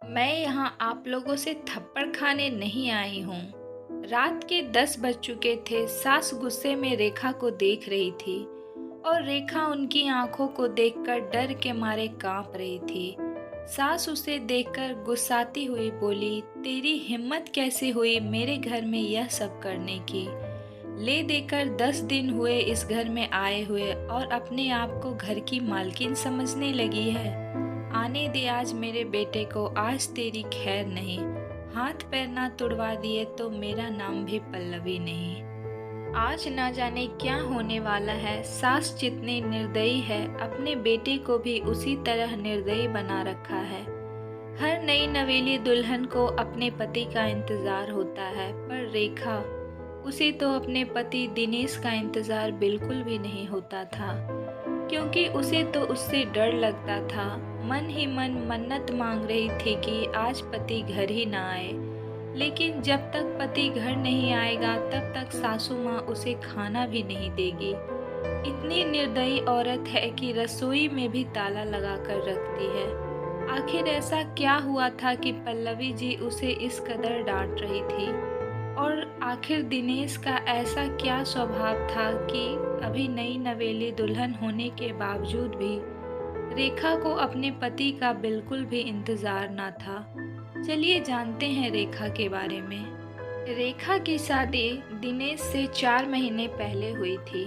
मैं यहाँ आप लोगों से थप्पड़ खाने नहीं आई हूँ। रात के 10 बज चुके थे। सास गुस्से में रेखा को देख रही थी और रेखा उनकी आंखों को देखकर डर के मारे कांप रही थी। सास उसे देखकर गुस्साती हुई बोली, तेरी हिम्मत कैसे हुई मेरे घर में यह सब करने की? ले देकर 10 दिन हुए इस घर में आए हुए और अपने आप को घर की मालकिन समझने लगी है। आने दे आज मेरे बेटे को, आज तेरी खैर नहीं। हाथ पैर ना तुड़वा दिए तो मेरा नाम भी पल्लवी नहीं। आज ना जाने क्या होने वाला है। सास जितनी निर्दयी है अपने बेटे को भी उसी तरह निर्दयी बना रखा है। हर नई नवेली दुल्हन को अपने पति का इंतजार होता है, पर रेखा, उसे तो अपने पति दिनेश का इंतजार बिल्कुल भी नहीं होता था, क्योंकि उसे तो उससे डर लगता था। मन ही मन मन्नत मांग रही थी कि आज पति घर ही ना आए, लेकिन जब तक पति घर नहीं आएगा तब तक सासू माँ उसे खाना भी नहीं देगी। इतनी निर्दयी औरत है कि रसोई में भी ताला लगा कर रखती है। आखिर ऐसा क्या हुआ था कि पल्लवी जी उसे इस कदर डांट रही थी? और आखिर दिनेश का ऐसा क्या स्वभाव था कि अभी नई नवेली दुल्हन होने के बावजूद भी रेखा को अपने पति का बिल्कुल भी इंतजार ना था। चलिए जानते हैं रेखा के बारे में। रेखा की शादी दिनेश से 4 महीने पहले हुई थी।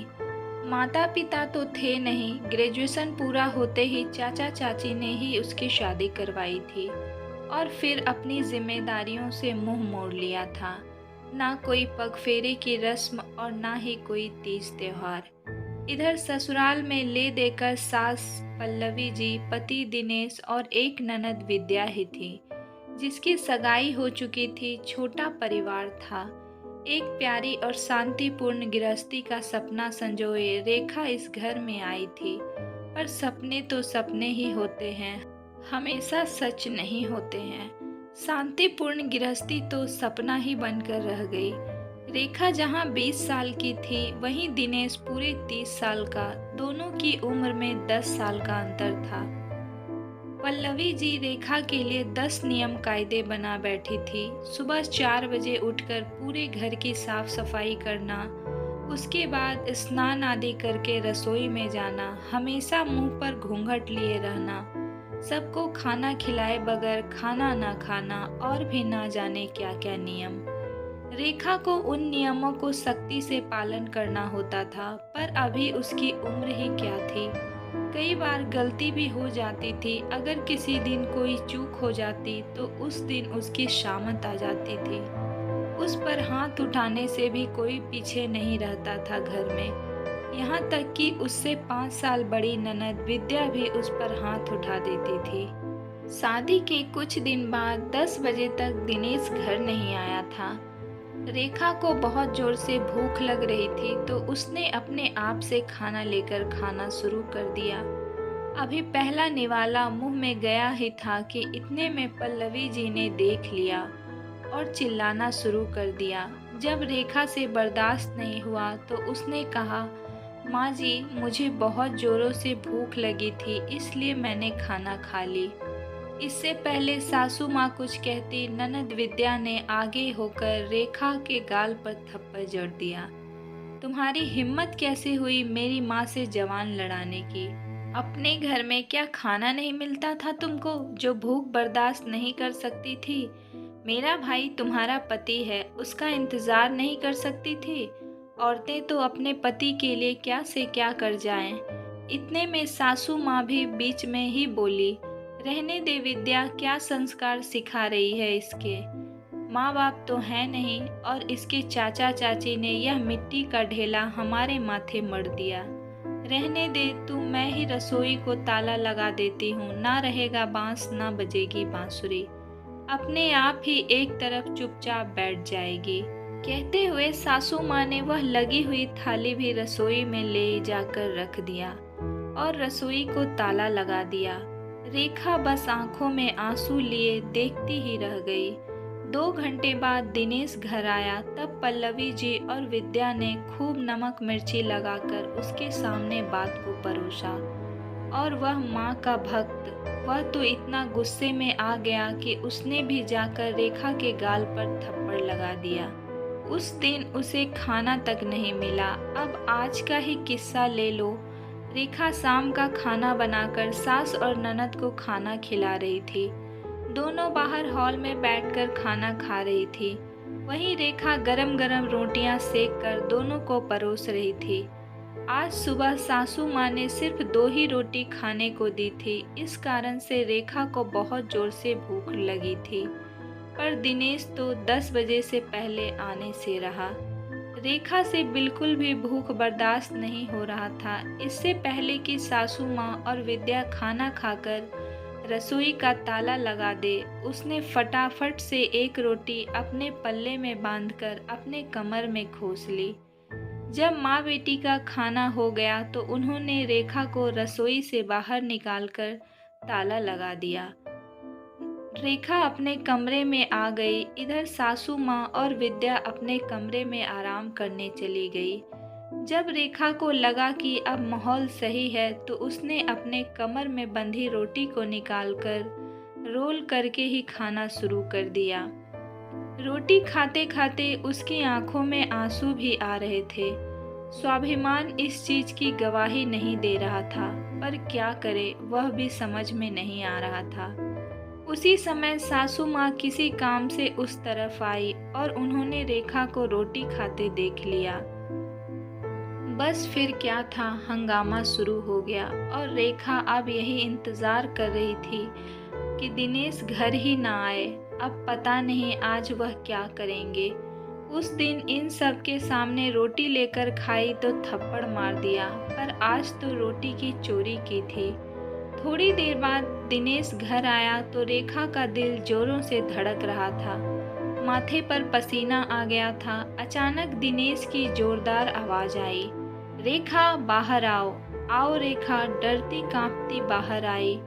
माता पिता तो थे नहीं। ग्रेजुएशन पूरा होते ही चाचा चाची ने ही उसकी शादी करवाई थी और फिर अपनी जिम्मेदारियों से मुंह मोड़ लिया था। ना कोई पगफेरे की रस्म और ना ही कोई तीज त्योहार। इधर ससुराल में ले देकर सास पल्लवी जी, पति दिनेश और एक ननद विद्या ही थी, जिसकी सगाई हो चुकी थी। छोटा परिवार था। एक प्यारी और शांतिपूर्ण गृहस्थी का सपना संजोए रेखा इस घर में आई थी। पर सपने तो सपने ही होते हैं, हमेशा सच नहीं होते हैं। शांतिपूर्ण गृहस्थी तो सपना ही बनकर रह गई। रेखा जहां 20 साल की थी, वहीं दिनेश पूरे 30 साल का। दोनों की उम्र में 10 साल का अंतर था। पल्लवी जी रेखा के लिए 10 नियम कायदे बना बैठी थी। सुबह 4 बजे उठकर पूरे घर की साफ सफाई करना, उसके बाद स्नान आदि करके रसोई में जाना, हमेशा मुंह पर घूंघट लिए रहना, सबको खाना खिलाए बगैर खाना ना खाना और भी ना जाने क्या क्या नियम। रेखा को उन नियमों को सख्ती से पालन करना होता था, पर अभी उसकी उम्र ही क्या थी। कई बार गलती भी हो जाती थी। अगर किसी दिन कोई चूक हो जाती तो उस दिन उसकी शामत आ जाती थी। उस पर हाथ उठाने से भी कोई पीछे नहीं रहता था घर में। यहाँ तक कि उससे 5 साल बड़ी ननद विद्या भी उस पर हाथ उठा देती थी। शादी के कुछ दिन बाद 10 बजे तक दिनेश घर नहीं आया था। रेखा को बहुत जोर से भूख लग रही थी, तो उसने अपने आप से खाना लेकर खाना शुरू कर दिया। अभी पहला निवाला मुंह में गया ही था कि इतने में पल्लवी जी ने देख लिया और चिल्लाना शुरू कर दिया। जब रेखा से बर्दाश्त नहीं हुआ तो उसने कहा, माँ जी, मुझे बहुत जोरों से भूख लगी थी, इसलिए मैंने खाना खा ली। इससे पहले सासू माँ कुछ कहती, ननद विद्या ने आगे होकर रेखा के गाल पर थप्पड़ जड़ दिया। तुम्हारी हिम्मत कैसे हुई मेरी माँ से जवान लड़ाने की? अपने घर में क्या खाना नहीं मिलता था तुमको, जो भूख बर्दाश्त नहीं कर सकती थी? मेरा भाई तुम्हारा पति है, उसका इंतजार नहीं कर सकती थी? औरतें तो अपने पति के लिए क्या से क्या कर जाएं। इतने में सासू माँ भी बीच में ही बोली, रहने दे विद्या, क्या संस्कार सिखा रही है इसके? माँ बाप तो है नहीं और इसके चाचा चाची ने यह मिट्टी का ढेला हमारे माथे मढ़ दिया। रहने दे तू, मैं ही रसोई को ताला लगा देती हूँ, ना रहेगा बांस ना बजेगी बांसुरी। अपने आप ही एक तरफ चुपचाप बैठ जाएगी। कहते हुए सासू माँ ने वह लगी हुई थाली भी रसोई में ले जाकर रख दिया और रसोई को ताला लगा दिया। रेखा बस आंखों में आंसू लिए देखती ही रह गई। 2 घंटे बाद दिनेश घर आया। तब पल्लवी जी और विद्या ने खूब नमक मिर्ची लगाकर उसके सामने बात को परोसा और वह माँ का भक्त वह तो इतना गुस्से में आ गया कि उसने भी जाकर रेखा के गाल पर थप्पड़ लगा दिया। उस दिन उसे खाना तक नहीं मिला। अब आज का ही किस्सा ले लो। रेखा शाम का खाना बनाकर सास और ननद को खाना खिला रही थी। दोनों बाहर हॉल में बैठकर खाना खा रही थी। वहीं रेखा गरम गरम रोटियां सेक कर दोनों को परोस रही थी। आज सुबह सासू माँ ने सिर्फ 2 ही रोटी खाने को दी थी। इस कारण से रेखा को बहुत जोर से भूख लगी थी, पर दिनेश तो 10 बजे से पहले आने से रहा। रेखा से बिल्कुल भी भूख बर्दाश्त नहीं हो रहा था। इससे पहले कि सासू माँ और विद्या खाना खाकर रसोई का ताला लगा दे, उसने फटाफट से एक रोटी अपने पल्ले में बांधकर अपने कमर में खोस ली। जब माँ बेटी का खाना हो गया तो उन्होंने रेखा को रसोई से बाहर निकालकर ताला लगा दिया। रेखा अपने कमरे में आ गई। इधर सासू माँ और विद्या अपने कमरे में आराम करने चली गई। जब रेखा को लगा कि अब माहौल सही है तो उसने अपने कमर में बंधी रोटी को निकालकर रोल करके ही खाना शुरू कर दिया। रोटी खाते खाते उसकी आंखों में आंसू भी आ रहे थे। स्वाभिमान इस चीज की गवाही नहीं दे रहा था, पर क्या करे वह भी समझ में नहीं आ रहा था। उसी समय सासू माँ किसी काम से उस तरफ आई और उन्होंने रेखा को रोटी खाते देख लिया। बस फिर क्या था, हंगामा शुरू हो गया और रेखा अब यही इंतजार कर रही थी कि दिनेश घर ही ना आए। अब पता नहीं आज वह क्या करेंगे। उस दिन इन सब के सामने रोटी लेकर खाई तो थप्पड़ मार दिया, पर आज तो रोटी की चोरी की थी। थोड़ी देर बाद दिनेश घर आया तो रेखा का दिल जोरों से धड़क रहा था। माथे पर पसीना आ गया था। अचानक दिनेश की जोरदार आवाज आई, रेखा बाहर आओ। आओ रेखा डरती कांपती बाहर आई।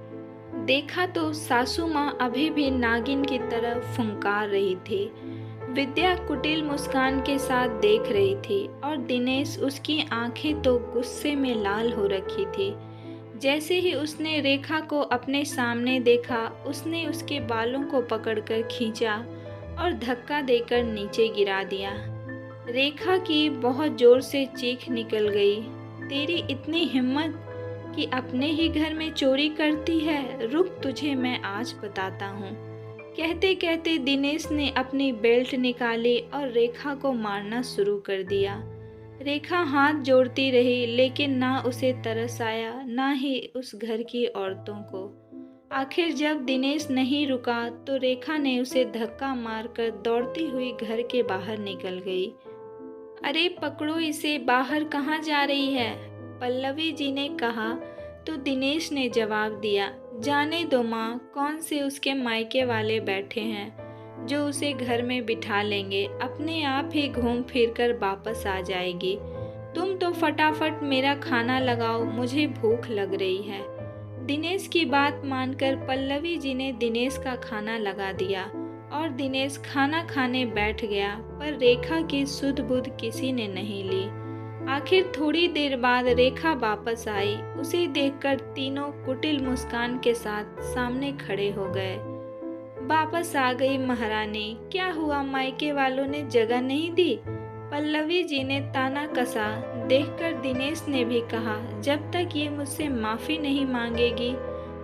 देखा तो सासू माँ अभी भी नागिन की तरह फुंकार रही थी। विद्या कुटिल मुस्कान के साथ देख रही थी और दिनेश, उसकी आंखें तो गुस्से में लाल हो रखी थी। जैसे ही उसने रेखा को अपने सामने देखा, उसने उसके बालों को पकड़कर खींचा और धक्का देकर नीचे गिरा दिया। रेखा की बहुत जोर से चीख निकल गई, तेरी इतनी हिम्मत कि अपने ही घर में चोरी करती है, रुक तुझे मैं आज बताता हूँ। कहते कहते दिनेश ने अपनी बेल्ट निकाली और रेखा को मारना शुरू कर दिया। रेखा हाथ जोड़ती रही, लेकिन ना उसे तरस आया ना ही उस घर की औरतों को। आखिर जब दिनेश नहीं रुका तो रेखा ने उसे धक्का मारकर दौड़ती हुई घर के बाहर निकल गई। अरे पकड़ो इसे, बाहर कहाँ जा रही है? पल्लवी जी ने कहा तो दिनेश ने जवाब दिया, जाने दो माँ, कौन से उसके मायके वाले बैठे हैं जो उसे घर में बिठा लेंगे, अपने आप ही घूम फिर कर वापस आ जाएगी। तुम तो फटाफट मेरा खाना लगाओ, मुझे भूख लग रही है। दिनेश की बात मानकर पल्लवी जी ने दिनेश का खाना लगा दिया और दिनेश खाना खाने बैठ गया, पर रेखा की सुध बुध किसी ने नहीं ली। आखिर थोड़ी देर बाद रेखा वापस आई। उसे देखकर तीनों कुटिल मुस्कान के साथ सामने खड़े हो गए। वापस आ गई महारानी, क्या हुआ, मायके वालों ने जगह नहीं दी? पल्लवी जी ने ताना कसा। देखकर दिनेश ने भी कहा, जब तक ये मुझसे माफ़ी नहीं मांगेगी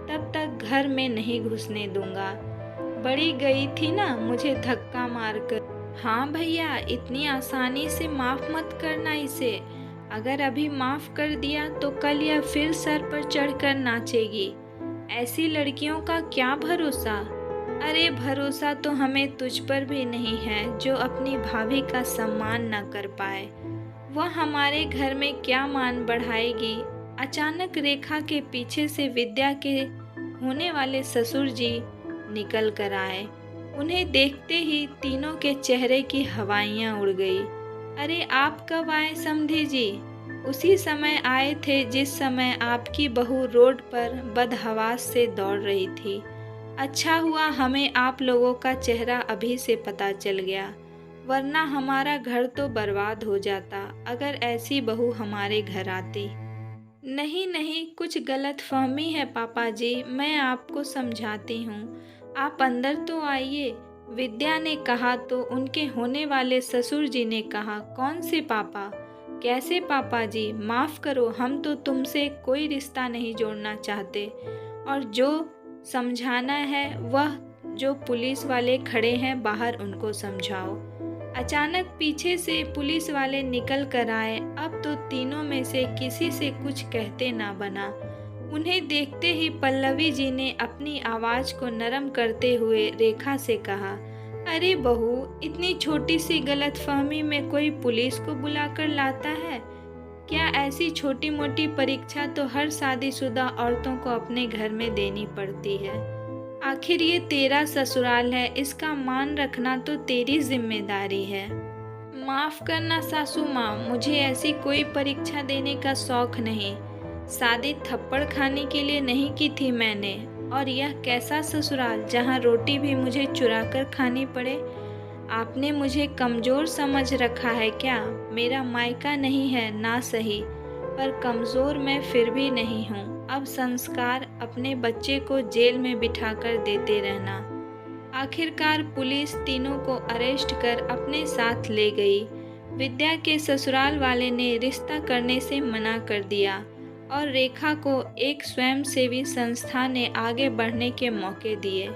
तब तक घर में नहीं घुसने दूंगा। बड़ी गई थी ना मुझे धक्का मारकर। हाँ भैया, इतनी आसानी से माफ़ मत करना इसे। अगर अभी माफ़ कर दिया तो कल यह फिर सर पर चढ़कर नाचेगी। ऐसी लड़कियों का क्या भरोसा? अरे भरोसा तो हमें तुझ पर भी नहीं है जो अपनी भाभी का सम्मान न कर पाए। वह हमारे घर में क्या मान बढ़ाएगी। अचानक रेखा के पीछे से विद्या के होने वाले ससुर जी निकल कर आए। उन्हें देखते ही तीनों के चेहरे की हवाइयाँ उड़ गई। अरे आप कब आए समधी जी? उसी समय आए थे जिस समय आपकी बहू रोड पर बदहवास से दौड़ रही थी। अच्छा हुआ हमें आप लोगों का चेहरा अभी से पता चल गया, वरना हमारा घर तो बर्बाद हो जाता अगर ऐसी बहू हमारे घर आती। नहीं नहीं, कुछ गलतफहमी है पापा जी, मैं आपको समझाती हूँ। आप अंदर तो आइए। विद्या ने कहा तो उनके होने वाले ससुर जी ने कहा, कौन से पापा? कैसे पापा जी? माफ़ करो, हम तो तुमसे कोई रिश्ता नहीं जोड़ना चाहते। और जो समझाना है वह जो पुलिस वाले खड़े हैं बाहर उनको समझाओ। अचानक पीछे से पुलिस वाले निकल कर आए। अब तो तीनों में से किसी से कुछ कहते ना बना। उन्हें देखते ही पल्लवी जी ने अपनी आवाज़ को नरम करते हुए रेखा से कहा, अरे बहू, इतनी छोटी सी गलतफहमी में कोई पुलिस को बुलाकर लाता है क्या? ऐसी छोटी मोटी परीक्षा तो हर शादीशुदा औरतों को अपने घर में देनी पड़ती है। आखिर ये तेरा ससुराल है, इसका मान रखना तो तेरी जिम्मेदारी है। माफ़ करना सासू माँ, मुझे ऐसी कोई परीक्षा देने का शौक नहीं। शादी थप्पड़ खाने के लिए नहीं की थी मैंने। और यह कैसा ससुराल जहाँ रोटी भी मुझे चुरा कर खानी पड़े? आपने मुझे कमज़ोर समझ रखा है क्या? मेरा मायका नहीं है ना सही, पर कमज़ोर मैं फिर भी नहीं हूँ। अब संस्कार अपने बच्चे को जेल में बिठाकर देते रहना। आखिरकार पुलिस तीनों को अरेस्ट कर अपने साथ ले गई। विद्या के ससुराल वाले ने रिश्ता करने से मना कर दिया और रेखा को एक स्वयंसेवी संस्था ने आगे बढ़ने के मौके दिए,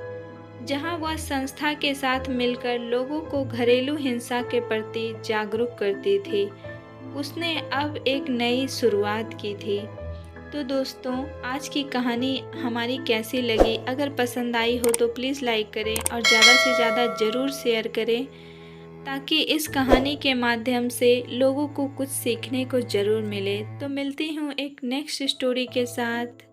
जहां वह संस्था के साथ मिलकर लोगों को घरेलू हिंसा के प्रति जागरूक करती थी। उसने अब एक नई शुरुआत की थी। तो दोस्तों, आज की कहानी हमारी कैसी लगी? अगर पसंद आई हो तो प्लीज़ लाइक करें और ज़्यादा से ज़्यादा ज़रूर शेयर करें, ताकि इस कहानी के माध्यम से लोगों को कुछ सीखने को ज़रूर मिले। तो मिलती हूँ एक नेक्स्ट स्टोरी के साथ।